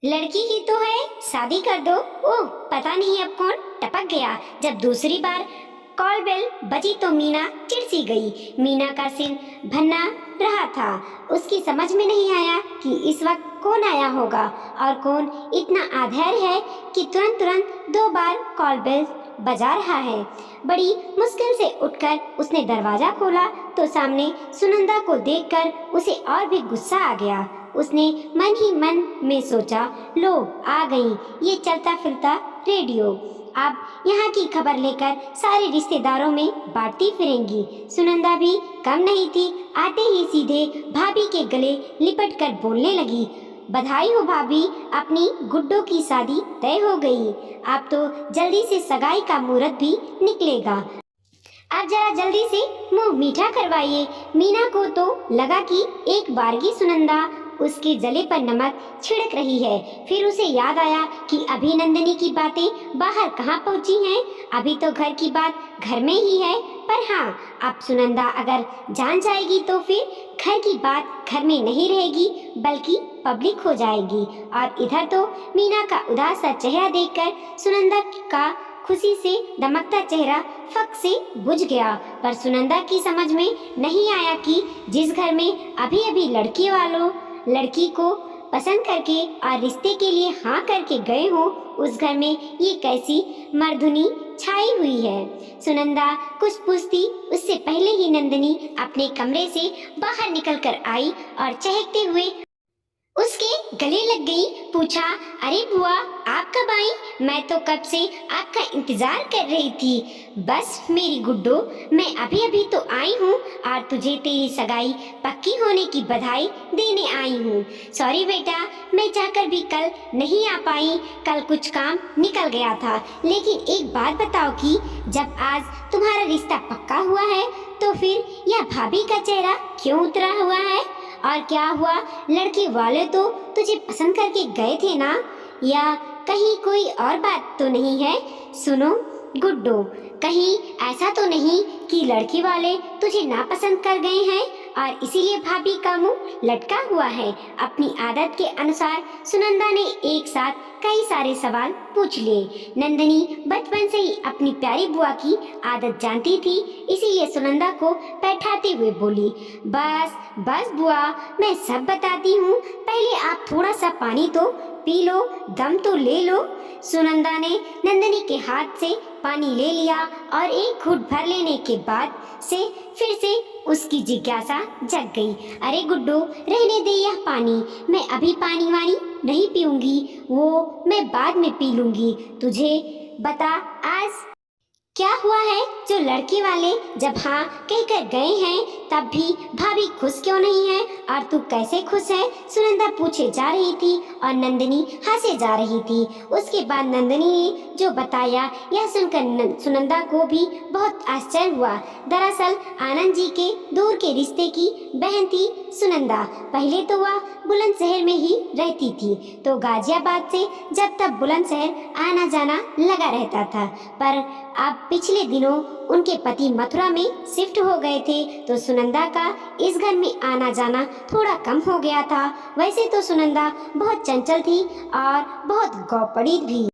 लड़की ही तो है, शादी कर दो। ओह, पता नहीं अब कौन टपक गया। जब दूसरी बार कॉल बेल बजी तो मीना चिढ़ गई। मीना का सिर भन्ना रहा था। उसकी समझ में नहीं आया कि इस वक्त कौन आया होगा और कौन इतना आधेड़ है कि तुरंत तुरंत 2 बार कॉल बेल बजा रहा है। बड़ी मुश्किल से उठकर उसने दरवाजा खोला तो सामने सुनंदा को देखकर उसे और भी गुस्सा आ गया। उसने मन ही मन में सोचा, लो आ गई ये चलता फिरता रेडियो। अब यहाँ की खबर लेकर सारे रिश्तेदारों में बांटती फिरेंगी। सुनंदा भी कम नहीं थी। आते ही सीधे भाभी के गले लिपट कर बोलने लगी, बधाई हो भाभी, अपनी गुड्डो की शादी तय हो गई। अब तो जल्दी से सगाई का मुहूर्त भी निकलेगा। आप जरा जल्दी से मुंह मीठा करवाइए। मीना को तो लगा कि एक बारगी सुनंदा उसके जले पर नमक छिड़क रही है। फिर उसे याद आया कि अभी नंदिनी की बातें बाहर कहाँ पहुँची हैं। अभी तो घर की बात घर में ही है। पर हाँ, अब सुनंदा अगर जान जाएगी तो फिर घर की बात घर में नहीं रहेगी बल्कि पब्लिक हो जाएगी। और इधर तो मीना का उदास सा चेहरा देखकर सुनंदा का खुशी से दमकता चेहरा फक से बुझ गया। पर सुनंदा की समझ में नहीं आया कि जिस घर में अभी अभी लड़की वालों लड़की को पसंद करके और रिश्ते के लिए हाँ करके गए हो, उस घर में ये कैसी मर्दुनी छाई हुई है। सुनंदा कुछ पूछती उससे पहले ही नंदिनी अपने कमरे से बाहर निकलकर आई और चहकते हुए उसके गले लग गई। पूछा, अरे बुआ आप कब आई? मैं तो कब से आपका इंतजार कर रही थी। बस मेरी गुड्डो, मैं अभी अभी तो आई हूँ और तुझे तेरी सगाई पक्की होने की बधाई देने आई हूँ। सॉरी बेटा, मैं चाहकर भी कल नहीं आ पाई। कल कुछ काम निकल गया था। लेकिन एक बात बताओ कि जब आज तुम्हारा रिश्ता पक्का हुआ है तो फिर यह भाभी का चेहरा क्यों उतरा हुआ है? और क्या हुआ, लड़के वाले तो तुझे पसंद करके गए थे ना? या कहीं कोई और बात तो नहीं है? सुनो गुड्डो, कहीं ऐसा तो नहीं कि लड़की वाले तुझे नापसंद कर गए हैं और इसीलिए भाभी का मुंह लटका हुआ है? अपनी आदत के अनुसार सुनंदा ने एक साथ कई सारे सवाल पूछ लिए। नंदिनी बचपन से ही अपनी प्यारी बुआ की आदत जानती थी, इसीलिए सुनंदा को बैठाते हुए बोली, बस बस बुआ, मैं सब बताती हूँ। पहले आप थोड़ा सा पानी तो पी लो, दम तो ले लो। सुनंदा ने नंदिनी के हाथ से पानी ले लिया और एक घूंट भर लेने के बाद से फिर से उसकी जिज्ञासा जग गई। अरे गुड्डो, रहने दे यह पानी, मैं अभी पानी वानी नहीं पीऊंगी, वो मैं बाद में पी लूंगी। तुझे बता आज क्या हुआ है जो लड़के वाले जब हाँ कहकर गए हैं तब भी भाभी खुश क्यों नहीं है और तू कैसे खुश है? सुनंदा पूछे जा रही थी और नंदिनी हंसे जा रही थी। उसके बाद नंदिनी ने जो बताया यह सुनकर सुनंदा को भी बहुत आश्चर्य हुआ। दरअसल आनंद जी के दूर के रिश्ते की बहन थी सुनंदा। पहले तो वह बुलंदशहर में ही रहती थी, तो गाजियाबाद से जब तब बुलंदशहर आना जाना लगा रहता था। पर अब पिछले दिनों उनके पति मथुरा में शिफ्ट हो गए थे, तो सुनंदा का इस घर में आना जाना थोड़ा कम हो गया था। वैसे तो सुनंदा बहुत चंचल थी और बहुत गौपड़ी भी,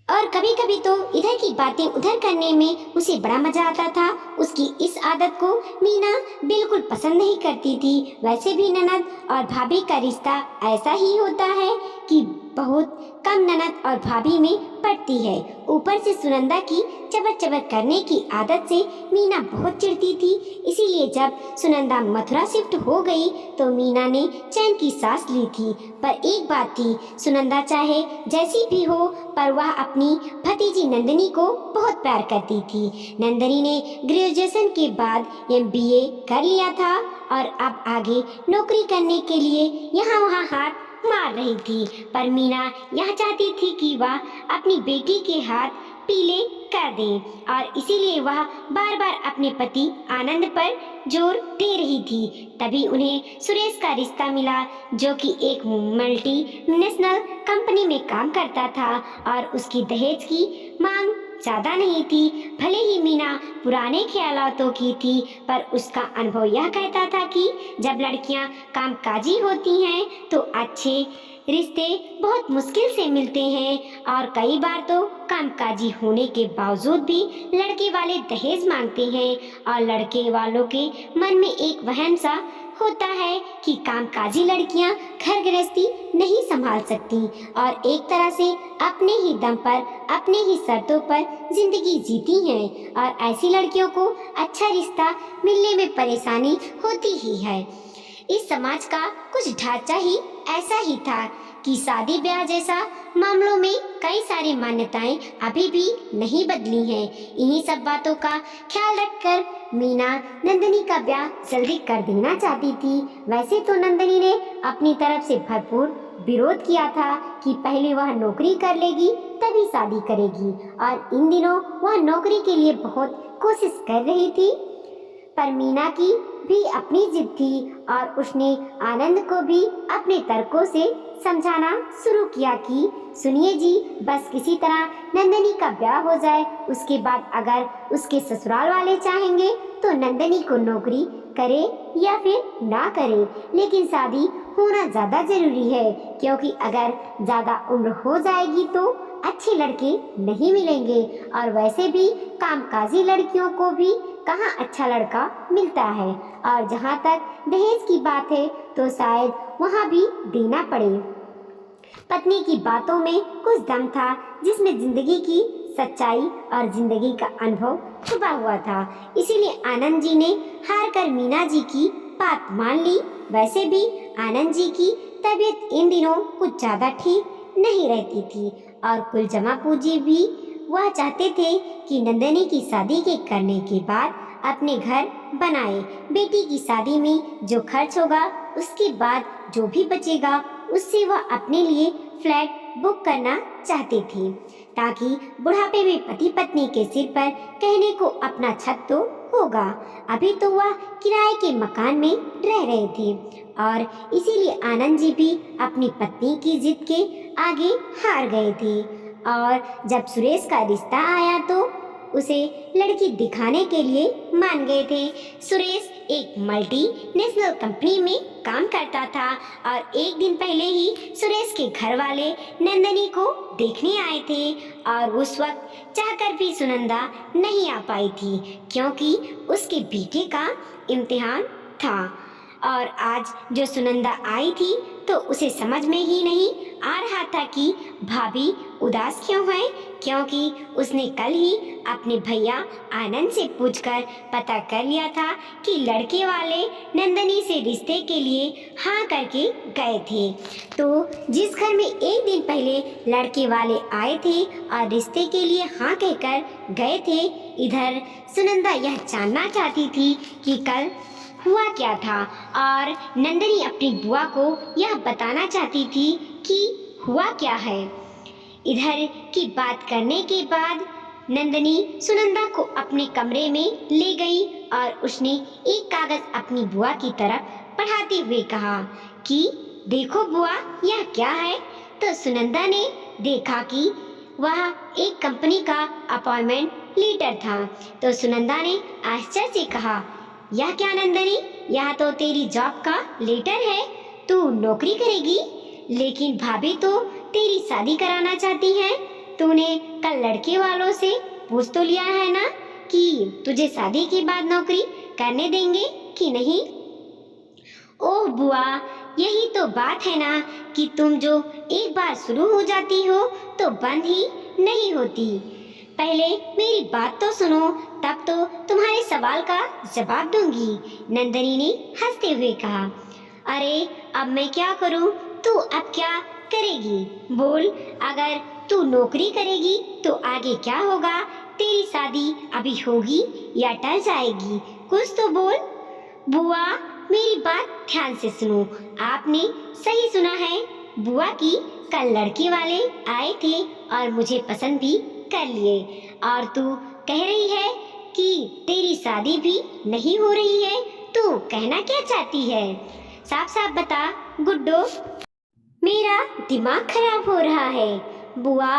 और कभी कभी तो इधर की बातें उधर करने में उसे बड़ा मजा आता था। उसकी इस आदत को मीना बिल्कुल पसंद नहीं करती थी। वैसे भी ननद और भाभी का रिश्ता ऐसा ही होता है कि बहुत कम ननद और भाभी में पड़ती है। ऊपर से सुनंदा की चबर चबर करने की आदत से मीना बहुत चिढ़ती थी। इसीलिए जब सुनंदा मथुरा शिफ्ट हो गई तो मीना ने चैन की सांस ली थी। पर एक बात थी, सुनंदा चाहे जैसी भी हो पर वह अपनी भतीजी नंदिनी को बहुत प्यार करती थी। नंदिनी ने ग्रेजुएशन के बाद MBA कर लिया था और अब आगे नौकरी करने के लिए यहाँ वहाँ हाथ मार रही थी। पर मीना यह चाहती थी कि वह अपनी बेटी के हाथ पीले कर दें और इसीलिए वह बार बार अपने पति आनंद पर जोर दे रही थी। तभी उन्हें सुरेश का रिश्ता मिला, जो कि एक मल्टीनेशनल कंपनी में काम करता था और उसकी दहेज की मांग ज्यादा नहीं थी। भले ही मीना पुराने ख्यालातों की थी, पर उसका अनुभव यह कहता था कि जब लड़कियां कामकाजी होती हैं तो अच्छे रिश्ते बहुत मुश्किल से मिलते हैं और कई बार तो कामकाजी होने के बावजूद भी लड़के वाले दहेज मांगते हैं और लड़के वालों के मन में एक वहम सा होता है कि कामकाजी लड़कियां घर गृहस्थी नहीं संभाल सकती और एक तरह से अपने ही दम पर अपने ही शर्तों पर जिंदगी जीती हैं और ऐसी लड़कियों को अच्छा रिश्ता मिलने में परेशानी होती ही है। इस समाज का कुछ ढांचा ही ऐसा ही था कि शादी ब्याह जैसा मामलों में कई सारी मान्यताएं अभी भी नहीं बदली हैं। इन्हीं सब बातों का ख्याल रखकर मीना नंदिनी का ब्याह जल्दी कर देना चाहती थी। वैसे तो नंदिनी ने अपनी तरफ से भरपूर विरोध किया था कि पहले वह नौकरी कर लेगी तभी शादी करेगी और इन दिनों वह नौकरी के लिए बहुत कोशिश कर रही थी। पर मीना की भी अपनी जिद थी और उसने आनंद को भी अपने तर्कों से समझाना शुरू किया कि सुनिए जी, बस किसी तरह नंदिनी का ब्याह हो जाए, उसके बाद अगर उसके ससुराल वाले चाहेंगे तो नंदिनी को नौकरी करे या फिर ना करे, लेकिन शादी होना ज़्यादा जरूरी है क्योंकि अगर ज़्यादा उम्र हो जाएगी तो अच्छे लड़के नहीं मिलेंगे और वैसे भी कामकाजी लड़कियों को भी कहाँ अच्छा लड़का मिलता है और जहाँ तक दहेज की बात है तो शायद वहाँ भी देना पड़े। पत्नी की बातों में कुछ दम था जिसमें जिंदगी की सच्चाई और जिंदगी का अनुभव छुपा हुआ था। इसीलिए आनंद जी ने हार कर मीना जी की बात मान ली। वैसे भी आनंद जी की तबीयत इन दिनों कुछ ज़्यादा ठीक नहीं रहती थी और कुल जमा पूंजी भी वह चाहते थे कि नंदिनी की शादी के करने के बाद अपने घर बनाए। बेटी की शादी में जो खर्च होगा उसके बाद जो भी बचेगा उससे वह अपने लिए फ्लैट बुक करना चाहते थे ताकि बुढ़ापे में पति पत्नी के सिर पर कहने को अपना छत तो होगा। अभी तो वह किराए के मकान में रह रहे थे और इसीलिए आनंद जी भी अपनी पत्नी की जिद के आगे हार गए थे और जब सुरेश का रिश्ता आया तो उसे लड़की दिखाने के लिए मान गए थे। सुरेश एक मल्टीनेशनल कंपनी में काम करता था और एक दिन पहले ही सुरेश के घर वाले नंदिनी को देखने आए थे और उस वक्त चाहकर भी सुनंदा नहीं आ पाई थी क्योंकि उसके बेटे का इम्तिहान था और आज जो सुनंदा आई थी तो उसे समझ में ही नहीं आ रहा था कि भाभी उदास क्यों है क्योंकि उसने कल ही अपने भैया आनंद से पूछकर पता कर लिया था कि लड़के वाले नंदिनी से रिश्ते के लिए हाँ करके गए थे। तो जिस घर में एक दिन पहले लड़के वाले आए थे और रिश्ते के लिए हाँ कहकर गए थे, इधर सुनंदा यह जानना चाहती थी कि कल हुआ क्या था और नंदिनी अपनी बुआ को यह बताना चाहती थी कि हुआ क्या है। इधर की बात करने के बाद नंदिनी सुनंदा को अपने कमरे में ले गई और उसने एक कागज अपनी बुआ की तरफ पढ़ाते हुए कहा कि देखो बुआ, यह क्या है। तो सुनंदा ने देखा कि वह एक कंपनी का अपॉइंटमेंट लेटर था। तो सुनंदा ने आश्चर्य से कहा, यह क्या नंदिनी, यह तो तेरी जॉब का लेटर है, तू नौकरी करेगी। लेकिन भाभी तो तेरी शादी कराना चाहती है, तूने कल लड़के वालों से पूछ तो लिया है ना कि तुझे शादी के बाद नौकरी करने देंगे कि नहीं। ओह बुआ, यही तो बात है ना कि तुम जो एक बार शुरू हो जाती हो तो बंद ही नहीं होती। पहले मेरी बात तो सुनो, तब तो तुम्हारे सवाल का जवाब दूंगी। नंदिनी ने हंसते हुए कहा, अरे अब मैं क्या करूं, तू अब क्या करेगी बोल। अगर तू नौकरी करेगी तो आगे क्या होगा, तेरी शादी अभी होगी या टल जाएगी, कुछ तो बोल। बुआ मेरी बात ध्यान से सुनो, आपने सही सुना है बुआ की कल लड़के वाले आए थे और मुझे पसंद भी कर लिए और तू कह रही है कि तेरी शादी भी नहीं हो रही है, तू कहना क्या चाहती है, साफ साफ बता गुड्डो। मेरा दिमाग खराब हो रहा है बुआ,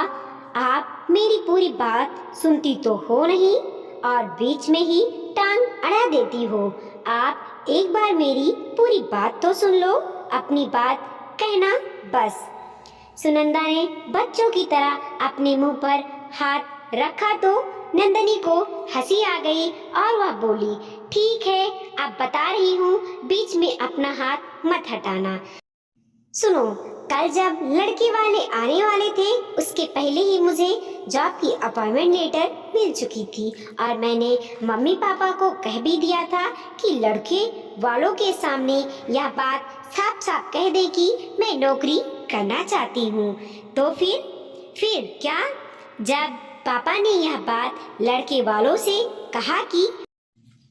आप मेरी पूरी बात सुनती तो हो नहीं और बीच में ही टांग अड़ा देती हो। आप एक बार मेरी पूरी बात तो सुन लो, अपनी बात कहना बस। सुनंदा ने बच्चों की तरह अपने मुंह पर हाथ रखा तो नंदनी को हंसी आ गई और वह बोली, ठीक है, अब बता रही हूँ, बीच में अपना हाथ मत हटाना। सुनो, कल जब लड़के वाले आने वाले थे उसके पहले ही मुझे जॉब की अपॉइंटमेंट लेटर मिल चुकी थी और मैंने मम्मी पापा को कह भी दिया था कि लड़के वालों के सामने यह बात साफ साफ कह दे कि मैं नौकरी करना चाहती हूँ। तो फिर क्या? जब पापा ने यह बात लड़के वालों से कहा कि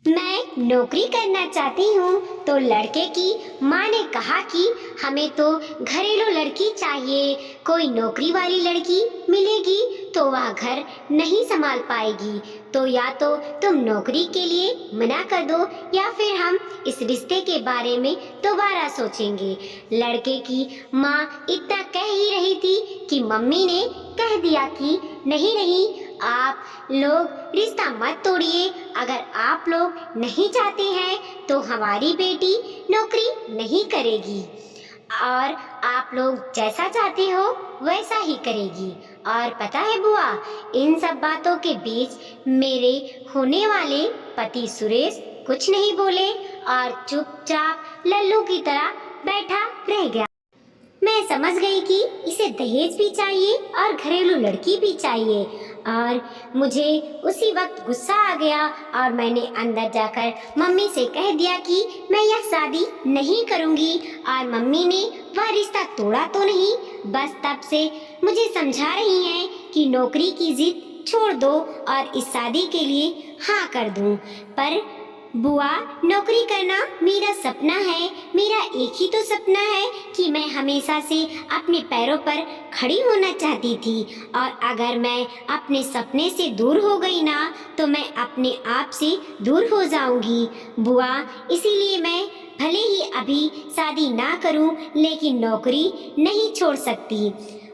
मैं नौकरी करना चाहती हूँ तो लड़के की माँ ने कहा कि हमें तो घरेलू लड़की चाहिए, कोई नौकरी वाली लड़की मिलेगी तो वह घर नहीं संभाल पाएगी, तो या तो तुम नौकरी के लिए मना कर दो या फिर हम इस रिश्ते के बारे में दोबारा सोचेंगे। लड़के की माँ इतना कह ही रही थी कि मम्मी ने कह दिया कि नहीं नहीं, आप लोग रिश्ता मत तोड़िए, अगर आप लोग नहीं चाहते हैं तो हमारी बेटी नौकरी नहीं करेगी और आप लोग जैसा चाहते हो वैसा ही करेगी। और पता है बुआ, इन सब बातों के बीच मेरे होने वाले पति सुरेश कुछ नहीं बोले और चुपचाप लल्लू की तरह बैठा रह गया। मैं समझ गई कि इसे दहेज भी चाहिए और घरेलू लड़की भी चाहिए और मुझे उसी वक्त गुस्सा आ गया और मैंने अंदर जाकर मम्मी से कह दिया कि मैं यह शादी नहीं करूंगी और मम्मी ने वह रिश्ता तोड़ा तो नहीं, बस तब से मुझे समझा रही हैं कि नौकरी की जिद छोड़ दो और इस शादी के लिए हाँ कर दूं। पर बुआ, नौकरी करना मेरा सपना है, मेरा एक ही तो सपना है कि मैं हमेशा से अपने पैरों पर खड़ी होना चाहती थी और अगर मैं अपने सपने से दूर हो गई ना तो मैं अपने आप से दूर हो जाऊंगी बुआ। इसीलिए मैं भले ही अभी शादी ना करूं लेकिन नौकरी नहीं छोड़ सकती।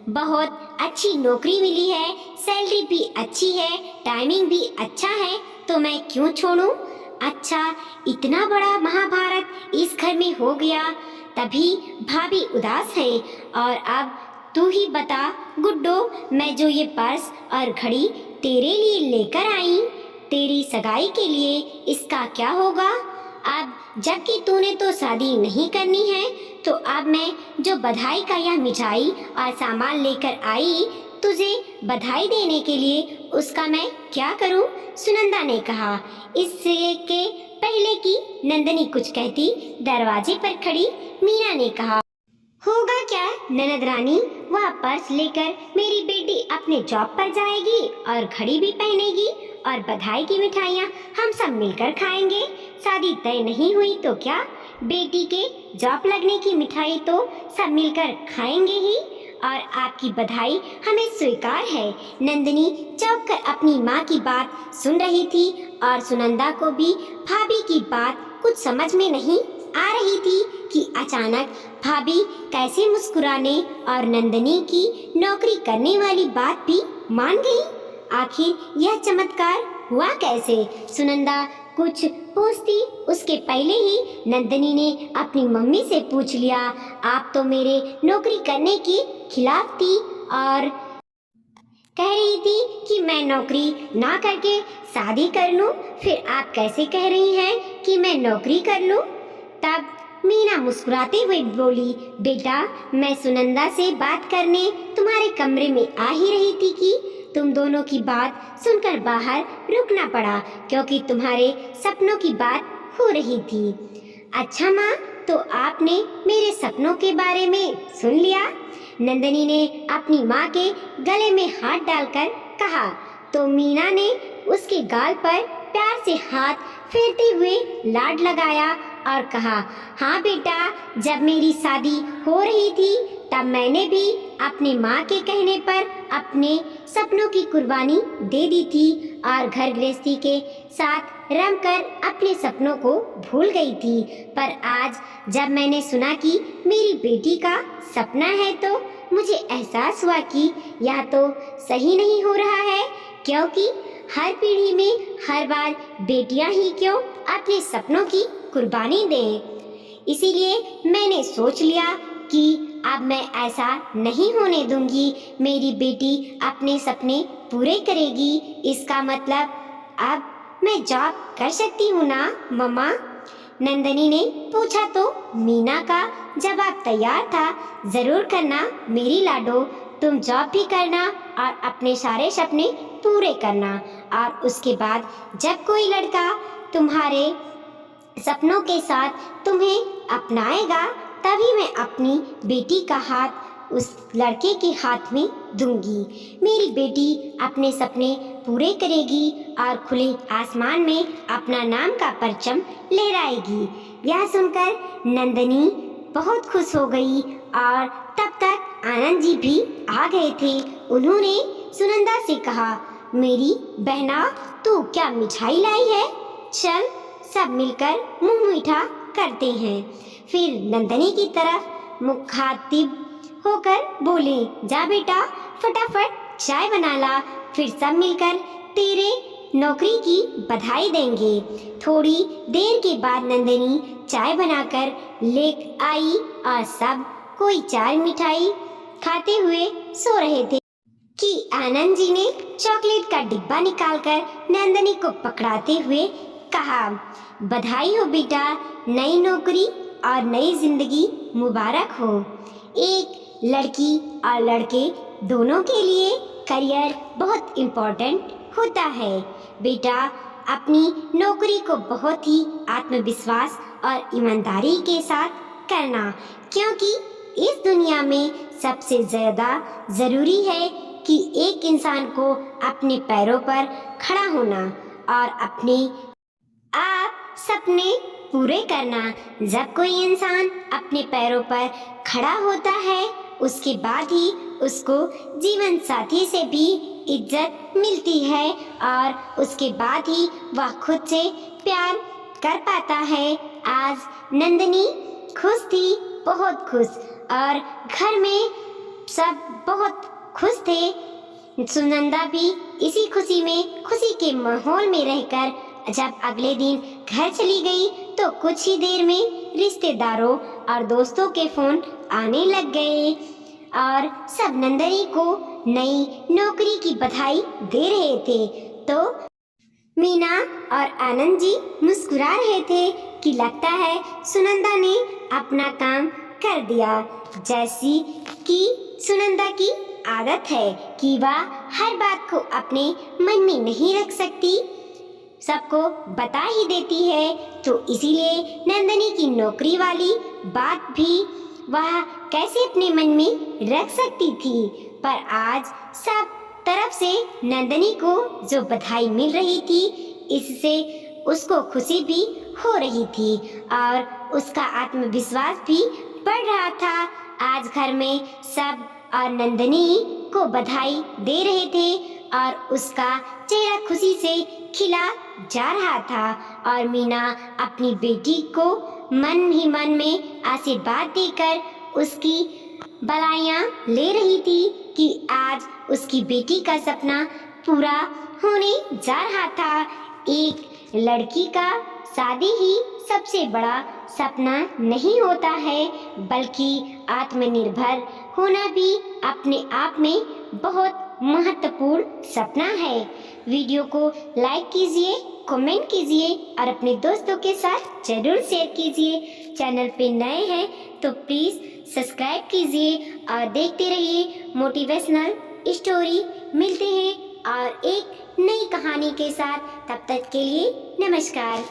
बहुत अच्छी नौकरी मिली है, सैलरी भी अच्छी है, टाइमिंग भी अच्छा है, तो मैं क्यों छोड़ूं। अच्छा, इतना बड़ा महाभारत इस घर में हो गया, तभी भाभी उदास है। और अब तू ही बता गुड्डो, मैं जो ये पर्स और घड़ी तेरे लिए लेकर आई, तेरी सगाई के लिए इसका क्या होगा। अब जबकि तूने तो शादी नहीं करनी है तो अब मैं जो बधाई का यह मिठाई और सामान लेकर आई तुझे बधाई देने के लिए उसका मैं क्या करूं। सुनंदा ने कहा। इससे के पहले कि नंदनी कुछ कहती, दरवाजे पर खड़ी मीना ने कहा, होगा क्या ननद रानी, वह पर्स लेकर मेरी बेटी अपने जॉब पर जाएगी और घड़ी भी पहनेगी और बधाई की मिठाइयाँ हम सब मिलकर खाएंगे। शादी तय नहीं हुई तो क्या, बेटी के जॉब लगने की मिठाई तो सब मिलकर खाएंगे ही और आपकी बधाई हमें स्वीकार है। नंदिनी चौंक कर अपनी माँ की बात सुन रही थी और सुनंदा को भी भाभी की बात कुछ समझ में नहीं आ रही थी कि अचानक भाभी कैसे मुस्कुराने और नंदिनी की नौकरी करने वाली बात भी मान गई। आखिर यह चमत्कार हुआ कैसे। सुनंदा कुछ पूछती उसके पहले ही नंदिनी ने अपनी मम्मी से पूछ लिया, आप तो मेरे नौकरी करने के खिलाफ थी और कह रही थी कि मैं नौकरी ना करके शादी कर लूं, फिर आप कैसे कह रही हैं कि मैं नौकरी कर लूं। तब मीना मुस्कुराते हुए बोली, बेटा मैं सुनंदा से बात करने तुम्हारे कमरे में आ ही रही थी कि तुम दोनों की बात सुनकर बाहर रुकना पड़ा क्योंकि तुम्हारे सपनों की बात हो रही थी। अच्छा माँ, तो आपने मेरे सपनों के बारे में सुन लिया। नंदिनी ने अपनी माँ के गले में हाथ डालकर कहा तो मीना ने उसके गाल पर प्यार से हाथ फेरते हुए लाड लगाया और कहा, हाँ बेटा, जब मेरी शादी हो रही थी तब मैंने भी अपने माँ के कहने पर अपने सपनों की कुर्बानी दे दी थी और घर गृहस्थी के साथ रमकर अपने सपनों को भूल गई थी। पर आज जब मैंने सुना कि मेरी बेटी का सपना है तो मुझे एहसास हुआ कि यह तो सही नहीं हो रहा है, क्योंकि हर पीढ़ी में हर बार बेटियां ही क्यों अपने सपनों की कुर्बानी दें। इसीलिए मैंने सोच लिया कि अब मैं ऐसा नहीं होने दूंगी। मेरी बेटी अपने सपने पूरे करेगी। इसका मतलब अब मैं जॉब कर सकती हूँ ना मम्मा? नंदनी ने पूछा तो मीना का जवाब तैयार था। जरूर करना मेरी लाडो, तुम जॉब भी करना और अपने सारे सपने पूरे करना। और उसके बाद जब कोई लड़का तुम्हारे सपनों के साथ तुम्हें अपनाएगा, तभी मैं अपनी बेटी का हाथ उस लड़के के हाथ में दूंगी। मेरी बेटी अपने सपने पूरे करेगी और खुले आसमान में अपना नाम का परचम लहराएगी। यह सुनकर नंदनी बहुत खुश हो गई और तब तक आनंद जी भी आ गए थे। उन्होंने सुनंदा से कहा, मेरी बहना, तू क्या मिठाई लाई है? चल सब मिलकर मुंह मीठा करते हैं। फिर नंदनी की तरफ मुखातिब होकर बोले, जा बेटा फटाफट चाय बना ला, फिर सब मिलकर तेरे नौकरी की बधाई देंगे। थोड़ी देर के बाद नंदनी चाय बनाकर ले आई और सब कोई चाय मिठाई खाते हुए सो रहे थे कि आनंद जी ने चॉकलेट का डिब्बा निकालकर नंदनी को पकड़ाते हुए कहा, बधाई हो बेटा, नई नौकरी और नई जिंदगी मुबारक हो। एक लड़की और लड़के दोनों के लिए करियर बहुत इम्पोर्टेंट होता है। बेटा अपनी नौकरी को बहुत ही आत्मविश्वास और ईमानदारी के साथ करना, क्योंकि इस दुनिया में सबसे ज़्यादा ज़रूरी है कि एक इंसान को अपने पैरों पर खड़ा होना और अपने आप सपने पूरे करना। जब कोई इंसान अपने पैरों पर खड़ा होता है, उसके बाद ही उसको जीवन साथी से भी इज्जत मिलती है और उसके बाद ही वह खुद से प्यार कर पाता है। आज नंदनी खुश थी, बहुत खुश, और घर में सब बहुत खुश थे। सुनंदा भी इसी खुशी में, खुशी के माहौल में रहकर जब अगले दिन घर चली गई तो कुछ ही देर में रिश्तेदारों और दोस्तों के फोन आने लग गए और सब नंदनी को नई नौकरी की बधाई दे रहे थे। तो मीना और आनंद जी मुस्कुरा रहे थे कि लगता है सुनंदा ने अपना काम कर दिया। जैसी कि सुनंदा की आदत है कि वह हर बात को अपने मन में नहीं रख सकती, सबको बता ही देती है। तो इसीलिए नंदनी की नौकरी वाली बात भी वह कैसे अपने मन में रख सकती थी, पर आज सब तरफ से नंदनी को जो बधाई मिल रही थी, इससे उसको खुशी भी हो रही थी और उसका आत्मविश्वास भी बढ़ रहा था। आज घर में सब और नंदनी को बधाई दे रहे थे और उसका चेहरा खुशी से खिला जा रहा था और मीना अपनी बेटी को मन ही मन में आशीर्वाद देकर उसकी बधाइयाँ ले रही थी कि आज उसकी बेटी का सपना पूरा होने जा रहा था। एक लड़की का शादी ही सबसे बड़ा सपना नहीं होता है, बल्कि आत्मनिर्भर होना भी अपने आप में बहुत महत्वपूर्ण सपना है। वीडियो को लाइक कीजिए, कमेंट कीजिए और अपने दोस्तों के साथ जरूर शेयर कीजिए। चैनल पे नए हैं तो प्लीज़ सब्सक्राइब कीजिए और देखते रहिए मोटिवेशनल स्टोरी। मिलते हैं और एक नई कहानी के साथ, तब तक के लिए नमस्कार।